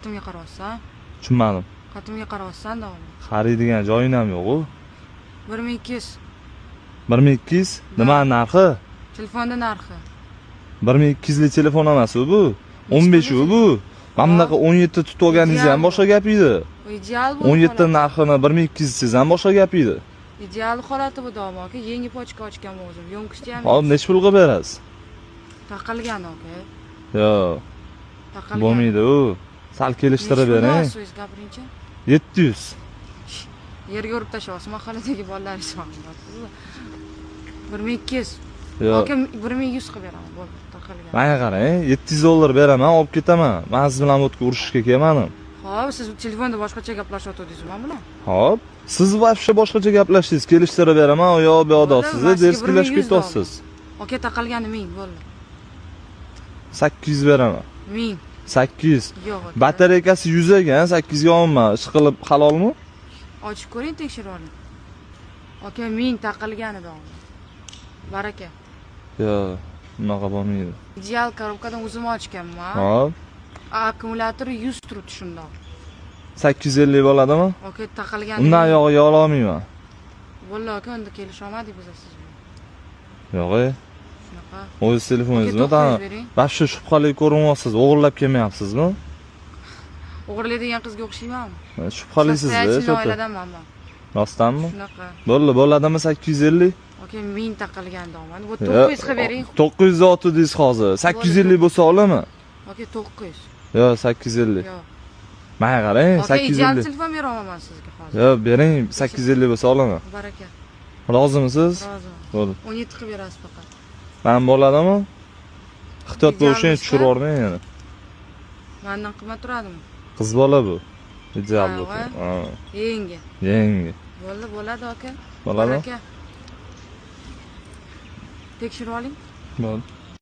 Qatimga qarayapsan. Tushunmadim. Qatimga qarayapsan davom. Qaraydigan joying ham yo'q-ku. 1200. 1200 nima narxi? Telefonda narxi. 1200 lik telefon emas bu. 15 bu. Mana bunaqa 17 tutib olganingiz ham boshqa gap edi. Ideal bu. 17 narxini 1200 siz ham boshqa gap edi. Ideal holati bu davom aka. Yangi pochka ochgan o'zim. Yo'nqishcha ham. Hop, necha pulga berasiz? Taqilgan aka. Yo'q. Taqilgan. Bo'lmaydi u. Sal kelishtirib bering. So'z gapiringchi. 700. Yerga urib tashlayapsiz. Mahalladagi bolalar sog'inadi. 1200. Yo'q. Aka 1100 qilib beraman. Bo'ldi, taqilgan. Menga qarang, 700 dollar beraman, olib ketaman. Men siz bilan o'tga urushishga kelmadim. Xo'p, siz telefonda boshqacha gaplashyotdingiz men bilan. Hop, siz vobshe boshqacha gaplashdingiz. Kelishtirib beraman, u yoq bu yoqda siz derskilashib ketyapsiz. Aka taqilgani 1000 bo'ldi. 800 beraman. 1000. 800. Yo'q. Batareykasi 100 ekan, 800 ga olma. Ish qilib halolmi? Ochib ko'ring, tekshirib oling. Aka 1000 taqilganidan. Baraka. Yo'q, unaqa bo'lmaydi. Ideal korobkadan o'zim ochganman. Hop. Akkumulyatori 100 turibdi shundoq. 850 bo'ladimi? Aka taqilgan. Undan yog'iga ololmayman. Bo'ldi aka, unda kelisholmadik biz siz bilan. Yo'q-e. Shunaqa. O'z telefoningizmi? Vobshe shubhali ko'rinyapsiz, o'g'irlab kelmayapsizmi? O'g'irlaydigan qizga o'xshaymanmi? Shubhalisizda, Shunday oiladanman men. Rostdanmi? Shunaqa. Bo'ladimi 850? Aka 1000 taqilgan daman. Bu 900 qilib bering. 900 otdingiz hozir. 850 bo'lsa olaman. Aka 900. Yo'q, 850. Yo'q. Menga qarang, 850. Aka ideal telefon beraman sizga hozir. Yo'q, bering, 850 bo'lsa olaman. Baraka. Rozimisiz? Rozi. Bo'ldi. 17 qilib berasiz faqat. Men bo'ladimi? Ehtiyot bo'lishni tushirib yubormang yana. Mendan qimmat turadimi? Qiz bola bu. Ideal bu. Ha. Yangi. Yangi. Bo'ladi aka. Bo'ladi. Tekshirib oling. Bo'ldi.